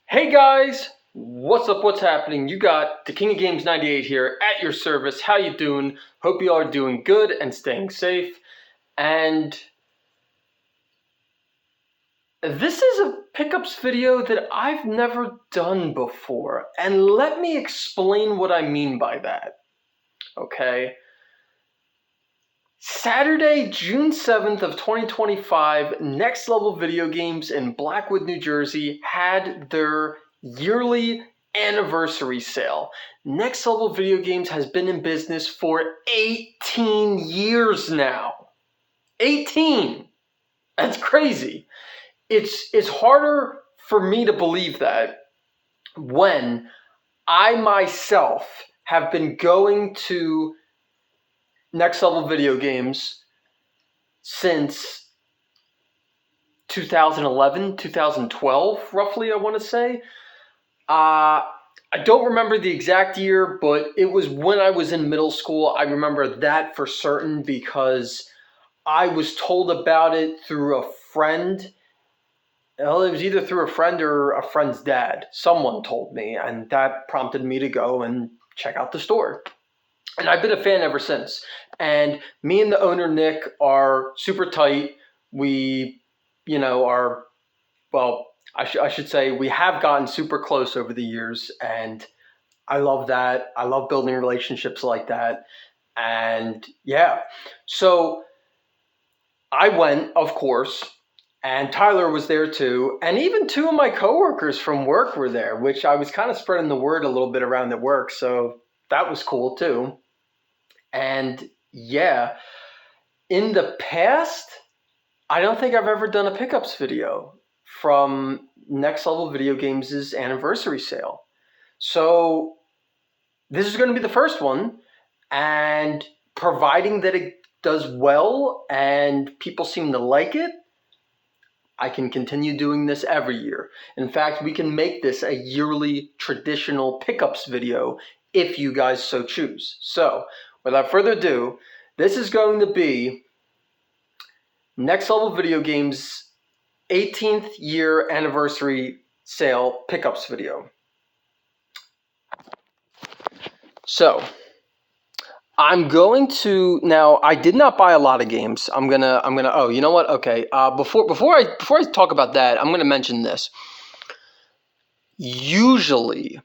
Hey guys, what's up? What's happening? You got the King of Games 98 here at your service. How you doing? Hope you are doing good and staying safe. And this is a pickups video that I've never done before. And let me explain what I mean by that. Okay? Saturday, June 7th of 2025, Next Level Video Games in Blackwood, New Jersey had their yearly anniversary sale. Next Level Video Games has been in business for 18 years now. 18! That's crazy. It's harder for me to believe that when I myself have been going to Next Level Video Games since 2011, 2012, roughly, I want to say. I don't remember the exact year, but it was when I was in middle school. I remember that for certain because I was told about it through a friend. Well, it was either through a friend or a friend's dad. Someone told me, and that prompted me to go and check out the store. And I've been a fan ever since. And me and the owner, Nick, are super tight. We, are, well, I should say we have gotten super close over the years. And I love that. I love building relationships like that. And yeah, so I went, of course, and Tyler was there too. And even two of my coworkers from work were there, which I was kind of spreading the word a little bit around at work. So that was cool too. And yeah, in the past, I don't think I've ever done a pickups video from Next Level Video Games' anniversary sale. So this is going to be the first one. And providing that it does well and people seem to like it, I can continue doing this every year. In fact, we can make this a yearly traditional pickups video if you guys so choose. So, without further ado, this is going to be Next Level Video Games 18th year anniversary sale pickups video. So, I'm going to now. I did not buy a lot of games. I'm gonna. Oh, you know what? Okay. Before I talk about that, I'm gonna mention this. Usually,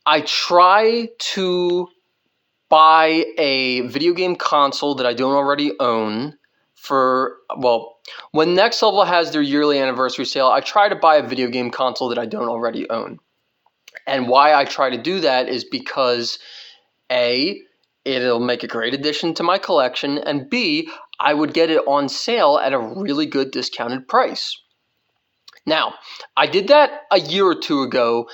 I try to buy a video game console that I don't already own when Next Level has their yearly anniversary sale, I try to buy a video game console that I don't already own. And why I try to do that is because A, it'll make a great addition to my collection, and B, I would get it on sale at a really good discounted price. Now, I did that a year or two ago,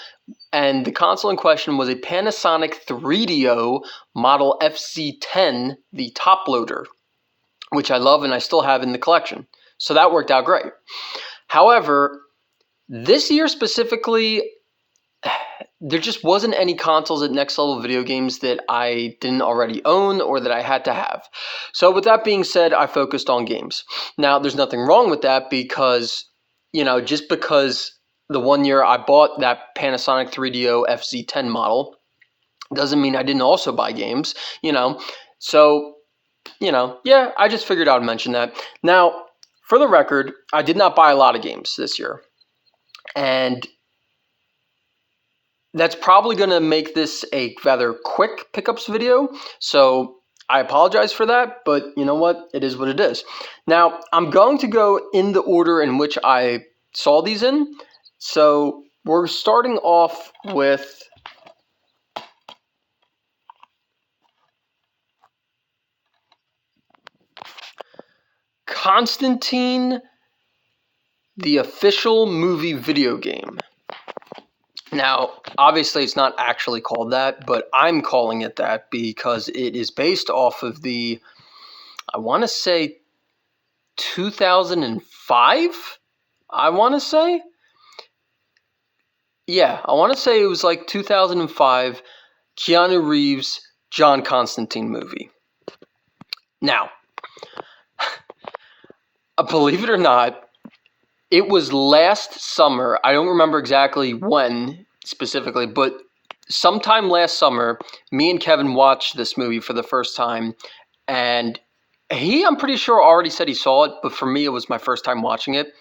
and the console in question was a Panasonic 3DO model FZ10, the top loader, which I love and I still have in the collection. So that worked out great. However, this year specifically, there just wasn't any consoles at Next Level Video Games that I didn't already own or that I had to have. So with that being said, I focused on games. Now, there's nothing wrong with that because, just because the one year I bought that Panasonic 3DO FZ10 model doesn't mean I didn't also buy games, So, yeah, I just figured I would mention that. Now, for the record, I did not buy a lot of games this year. And that's probably going to make this a rather quick pickups video. So I apologize for that, but you know what? It is what it is. Now, I'm going to go in the order in which I saw these in. So we're starting off with Constantine, the official movie video game. Now, obviously, it's not actually called that, but I'm calling it that because it is based off of the, I want to say, 2005? I want to say? Yeah, I want to say it was like 2005, Keanu Reeves, John Constantine movie. Now, believe it or not, It was last summer. I don't remember exactly when specifically, but sometime last summer, me and Kevin watched this movie for the first time, and I'm pretty sure, already said he saw it, but for me, it was my first time watching it.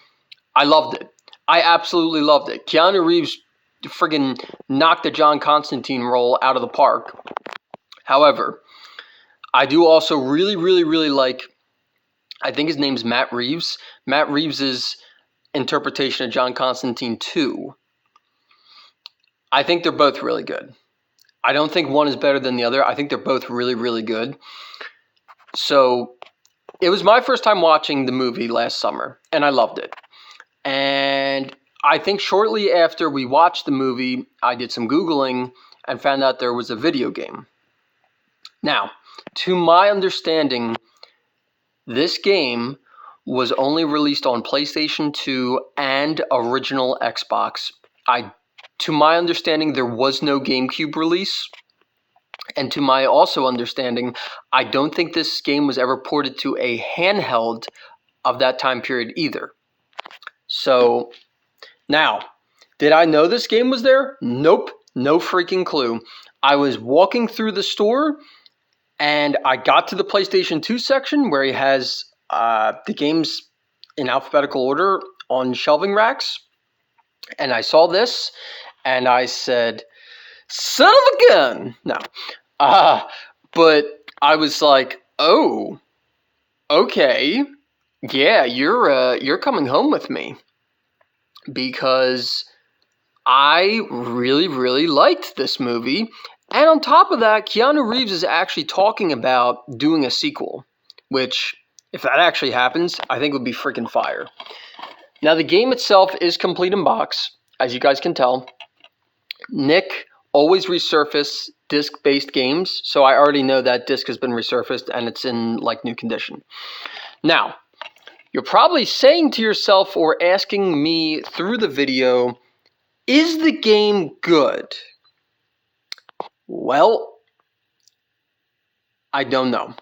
I loved it. I absolutely loved it. Keanu Reeves friggin' knocked the John Constantine role out of the park. However, I do also really, really, really like, I think his name's Matt Reeves. Matt Reeves' interpretation of John Constantine 2. I think they're both really good. I don't think one is better than the other. I think they're both really, really good. So it was my first time watching the movie last summer, and I loved it. And I think shortly after we watched the movie, I did some Googling and found out there was a video game. Now, to my understanding, this game was only released on PlayStation 2 and original Xbox. To my understanding, there was no GameCube release. And to my also understanding, I don't think this game was ever ported to a handheld of that time period either. So, now, did I know this game was there? Nope, no freaking clue. I was walking through the store, and I got to the PlayStation 2 section where he has the games in alphabetical order on shelving racks. And I saw this, and I said, son of a gun! No. But I was like, oh, okay. Yeah, you're coming home with me. Because I really, really liked this movie. And on top of that, Keanu Reeves is actually talking about doing a sequel, which, if that actually happens, I think would be freaking fire. Now, the game itself is complete in box, as you guys can tell. Nick always resurface disc-based games, so I already know that disc has been resurfaced and it's in like new condition. Now, you're probably saying to yourself or asking me through the video, is the game good? Well, I don't know.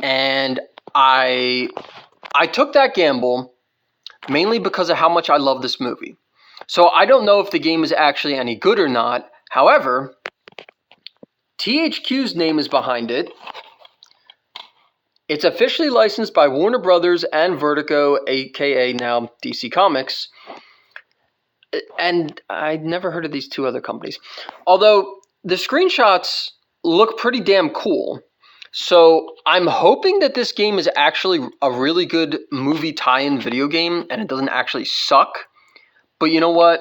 And I took that gamble mainly because of how much I love this movie. So I don't know if the game is actually any good or not. However, THQ's name is behind it. It's officially licensed by Warner Brothers and Vertigo, aka now DC Comics. And I'd never heard of these two other companies. Although the screenshots look pretty damn cool. So I'm hoping that this game is actually a really good movie tie-in video game and it doesn't actually suck. But you know what?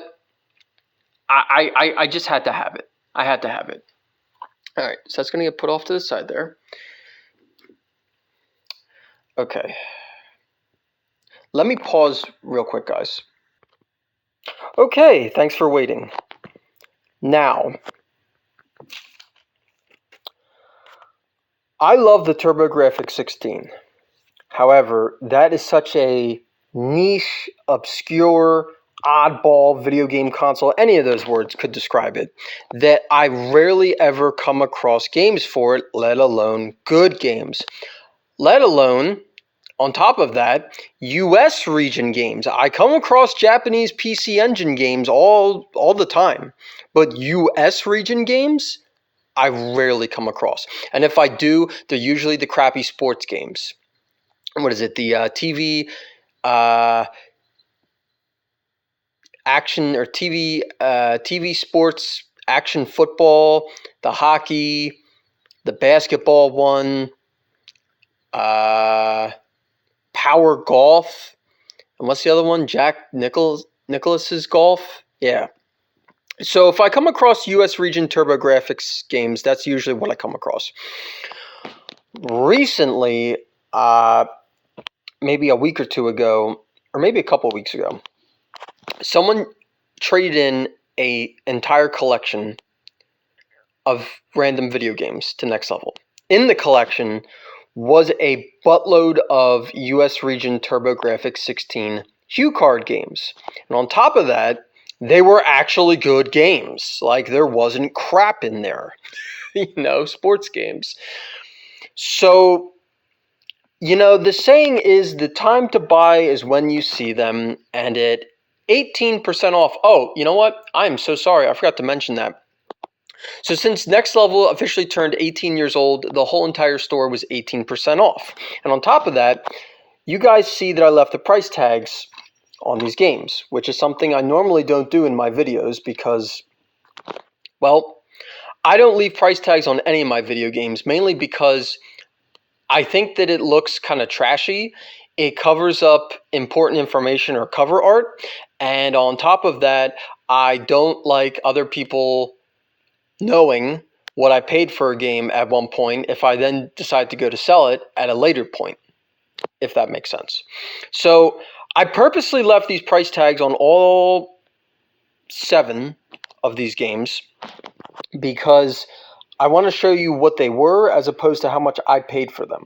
I just had to have it. I had to have it. All right, so that's going to get put off to the side there. Okay. Let me pause real quick, guys. Okay, thanks for waiting. Now, I love the TurboGrafx 16. However, that is such a niche, obscure, oddball video game console, any of those words could describe it, that I rarely ever come across games for it, let alone good games. Let alone, on top of that, US region games. I come across Japanese PC Engine games all the time, but US region games, I rarely come across. And if I do, they're usually the crappy sports games. What is it? The TV action or TV sports, action football, the hockey, the basketball one, Power Golf, and what's the other one? Jack Nicklaus's Golf? Yeah. So if I come across US region TurboGrafx games, that's usually what I come across. Recently, maybe a week or two ago, or maybe a couple weeks ago, someone traded in an entire collection of random video games to Next Level. In the collection was a buttload of US region TurboGrafx 16 HuCard games. And on top of that, they were actually good games. Like, there wasn't crap in there. Sports games. So The saying is the time to buy is when you see them, and at 18% off. Oh, you know what? I'm so sorry. I forgot to mention that. So since Next Level officially turned 18 years old, the whole entire store was 18% off. And on top of that, you guys see that I left the price tags on these games, which is something I normally don't do in my videos because, well, I don't leave price tags on any of my video games, mainly because I think that it looks kind of trashy. It covers up important information or cover art. And on top of that, I don't like other people knowing what I paid for a game at one point if I then decide to go to sell it at a later point, if that makes sense. So I purposely left these price tags on all 7 of these games because I want to show you what they were as opposed to how much I paid for them.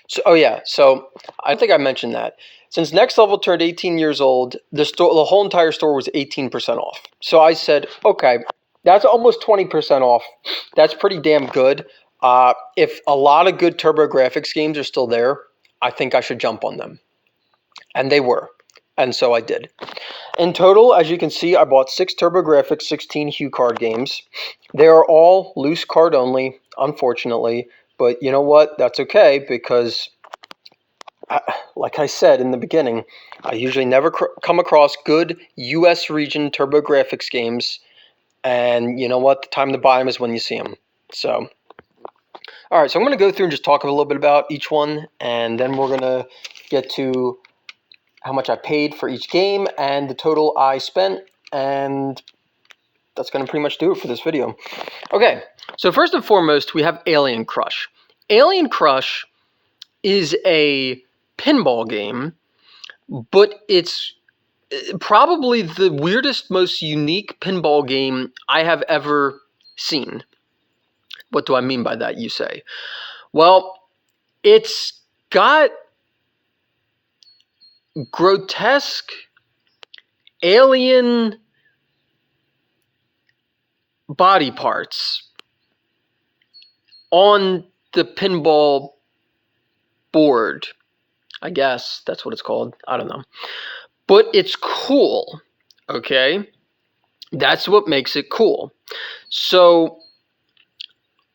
So I think I mentioned that. Since Next Level turned 18 years old, the whole entire store was 18% off. So I said, okay, that's almost 20% off. That's pretty damn good. If a lot of good TurboGrafx games are still there, I think I should jump on them. And they were. And so I did. In total, as you can see, I bought 6 TurboGrafx 16 HuCard games. They are all loose card only, unfortunately. But you know what? That's okay because, like I said in the beginning, I usually never come across good US region TurboGrafx games. And you know what? The time to buy them is when you see them. So, all right. So I'm going to go through and just talk a little bit about each one. And then we're going to get to how much I paid for each game and the total I spent. And that's going to pretty much do it for this video. Okay, so first and foremost, we have Alien Crush. Alien Crush is a pinball game, but it's probably the weirdest, most unique pinball game I have ever seen. What do I mean by that, you say? Well, it's got grotesque alien body parts on the pinball board. I guess that's what it's called. I don't know. But it's cool, okay? That's what makes it cool. So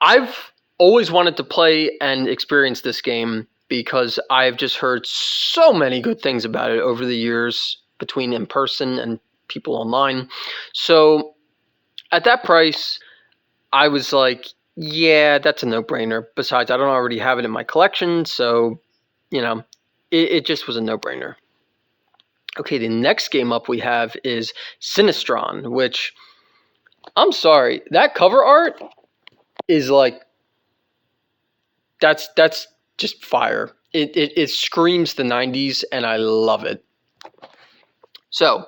I've always wanted to play and experience this game because I've just heard so many good things about it over the years between in person and people online. So at that price, I was like, yeah, that's a no-brainer. Besides, I don't already have it in my collection, so, it just was a no-brainer. Okay, the next game up we have is Sinistron, which, I'm sorry, that cover art is like, that's just fire. It screams the 90s, and I love it. So,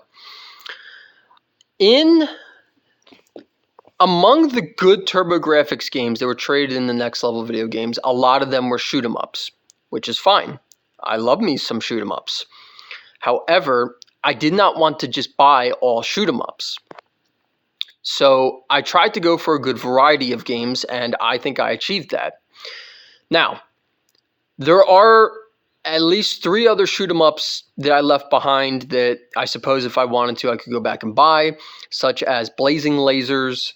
among the good TurboGrafx games that were traded in the Next Level video games, a lot of them were shoot-'em-ups, which is fine. I love me some shoot-'em-ups. However, I did not want to just buy all shoot-'em-ups. So I tried to go for a good variety of games, and I think I achieved that. Now, there are at least 3 other shoot-'em-ups that I left behind that I suppose if I wanted to, I could go back and buy, such as Blazing Lasers,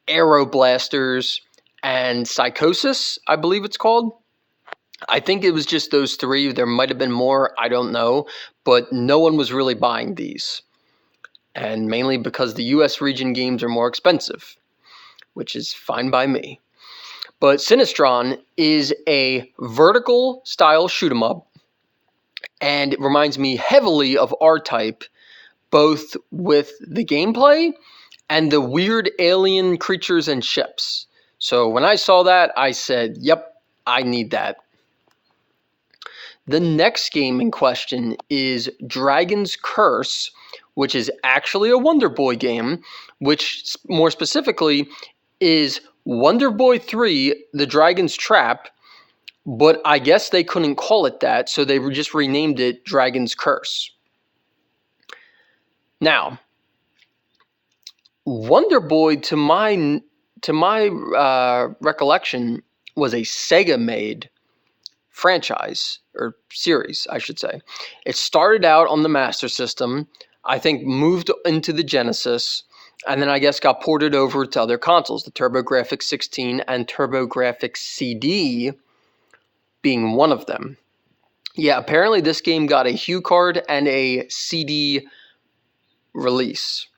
Aeroblasters, and Psychosis, I believe it's called. I think it was just those 3. There might have been more, I don't know, but no one was really buying these. And mainly because the US region games are more expensive, which is fine by me. But Sinistron is a vertical style shoot 'em up, and it reminds me heavily of R-Type, both with the gameplay and the weird alien creatures and ships. So when I saw that, I said, yep, I need that. The next game in question is Dragon's Curse, which is actually a Wonder Boy game, which more specifically is Wonder Boy 3, The Dragon's Trap, but I guess they couldn't call it that, so they just renamed it Dragon's Curse. Now, Wonder Boy, to my recollection, was a Sega-made franchise, or series, I should say. It started out on the Master System, I think moved into the Genesis, and then I guess got ported over to other consoles, the TurboGrafx 16 and TurboGrafx CD being one of them. Yeah, apparently this game got a HuCard and a CD release.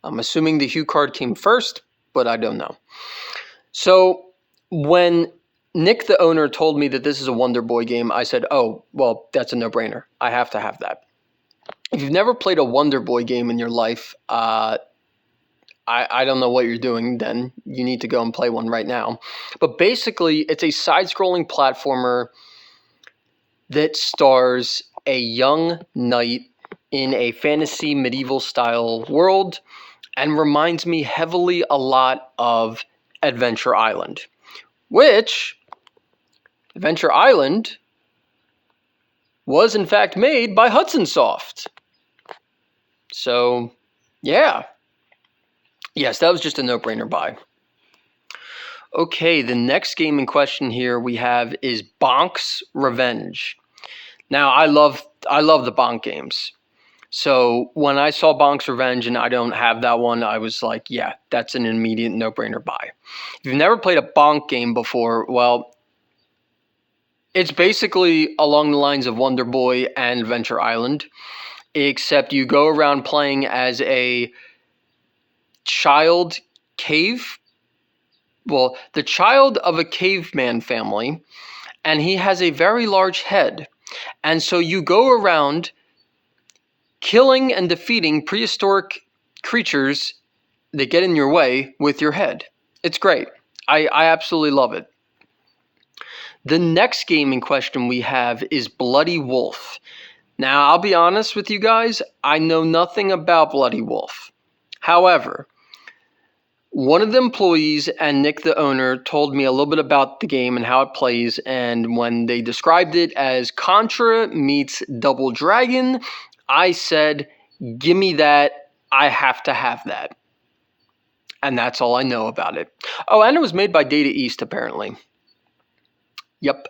I'm assuming the HuCard came first, but I don't know. So when Nick, the owner, told me that this is a Wonder Boy game, I said, oh, well, that's a no-brainer. I have to have that. If you've never played a Wonder Boy game in your life, I don't know what you're doing then. You need to go and play one right now. But basically, it's a side-scrolling platformer that stars a young knight in a fantasy medieval style world and reminds me heavily a lot of Adventure Island, which Adventure Island was in fact made by Hudson Soft. So, yeah. Yes, that was just a no-brainer buy. Okay, the next game in question here we have is Bonk's Revenge. Now, I love the Bonk games. So when I saw Bonk's Revenge and I don't have that one, I was like, yeah, that's an immediate no-brainer buy. If you've never played a Bonk game before, well, it's basically along the lines of Wonder Boy and Adventure Island, except you go around playing as a child cave. Well, the child of a caveman family, and he has a very large head. And so you go around killing and defeating prehistoric creatures that get in your way with your head. It's great. I absolutely love it. The next game in question we have is Bloody Wolf. Now, I'll be honest with you guys, I know nothing about Bloody Wolf. However, one of the employees and Nick, the owner, told me a little bit about the game and how it plays, and when they described it as Contra meets Double Dragon, I said, give me that. I have to have that. And that's all I know about it. Oh, and it was made by Data East, apparently. Yep.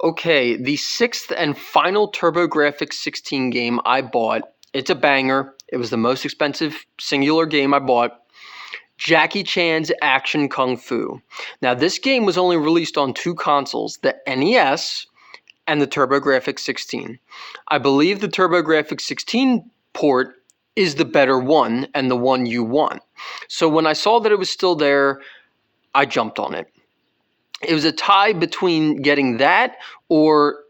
Okay, the sixth and final TurboGrafx 16 game I bought. It's a banger. It was the most expensive singular game I bought. Jackie Chan's Action Kung Fu. Now, this game was only released on two consoles, the NES and the TurboGrafx 16. I believe the TurboGrafx 16 port is the better one and the one you want. So when I saw that it was still there, I jumped on it. It was a tie between getting that or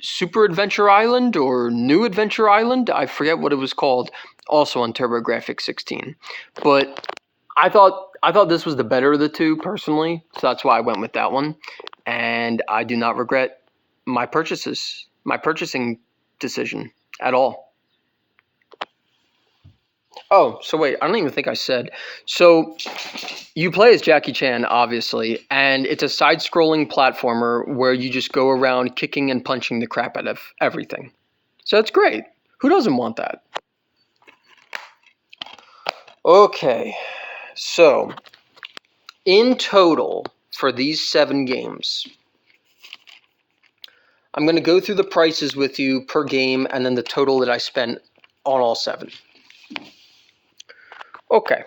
Super Adventure Island or New Adventure Island. I forget what it was called, also on TurboGrafx 16. But I thought this was the better of the two, personally, so that's why I went with that one. And I do not regret my purchasing decision at all. Oh, so wait, I don't even think I said. So you play as Jackie Chan, obviously, and it's a side-scrolling platformer where you just go around kicking and punching the crap out of everything. So it's great. Who doesn't want that? Okay, so in total for these 7 games, I'm going to go through the prices with you per game and then the total that I spent on all 7. Okay,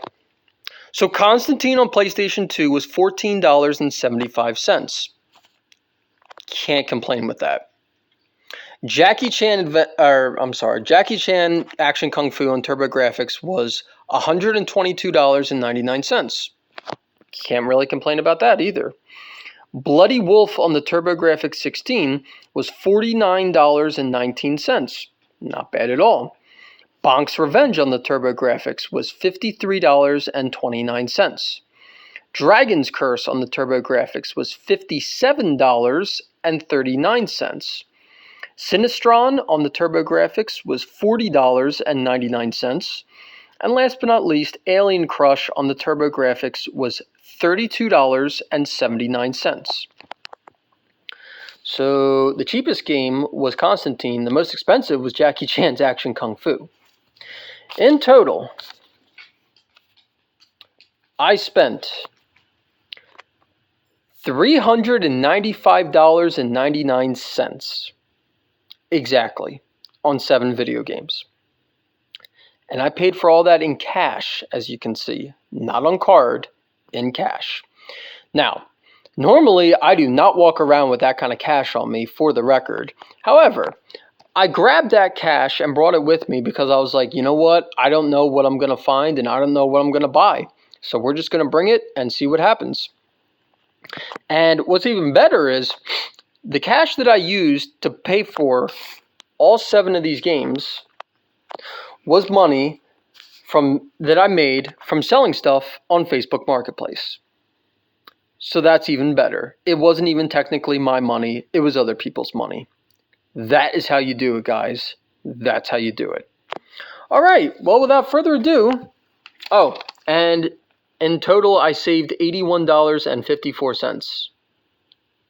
so Constantine on PlayStation 2 was $14.75. Can't complain with that. Jackie Chan Action Kung Fu on TurboGrafx was $122.99. Can't really complain about that either. Bloody Wolf on the TurboGrafx 16 was $49.19. Not bad at all. Bonk's Revenge on the TurboGrafx was $53.29. Dragon's Curse on the TurboGrafx was $57.39. Sinistron on the TurboGrafx was $40.99. And last but not least, Alien Crush on the TurboGrafx was $32.79. So the cheapest game was Constantine. The most expensive was Jackie Chan's Action Kung Fu. In total, I spent $395.99 exactly on 7 video games. And I paid for all that in cash, as you can see, not on card, in cash. Now, normally I do not walk around with that kind of cash on me, for the record. However, I grabbed that cash and brought it with me because I was like, you know what? I don't know what I'm going to find and I don't know what I'm going to buy. So we're just going to bring it and see what happens. And what's even better is the cash that I used to pay for all 7 of these games was money that I made from selling stuff on Facebook Marketplace. So that's even better. It wasn't even technically my money. It was other people's money. That is how you do it, guys. That's how you do it. All right. Well, without further ado. Oh, and in total, I saved $81.54.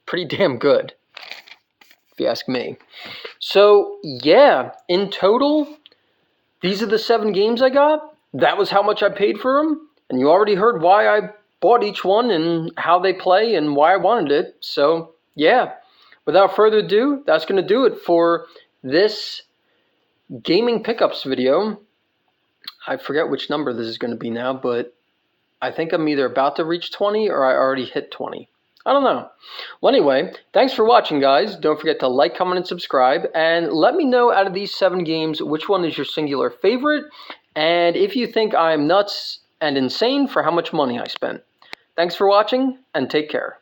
Pretty damn good, if you ask me. So, yeah, in total, these are the 7 games I got. That was how much I paid for them. And you already heard why I bought each one and how they play and why I wanted it. So, yeah, without further ado, that's going to do it for this gaming pickups video. I forget which number this is going to be now, but I think I'm either about to reach 20 or I already hit 20. I don't know. Well, anyway, thanks for watching, guys. Don't forget to like, comment, and subscribe. And let me know out of these 7 games, which one is your singular favorite. And if you think I'm nuts and insane for how much money I spent. Thanks for watching, and take care.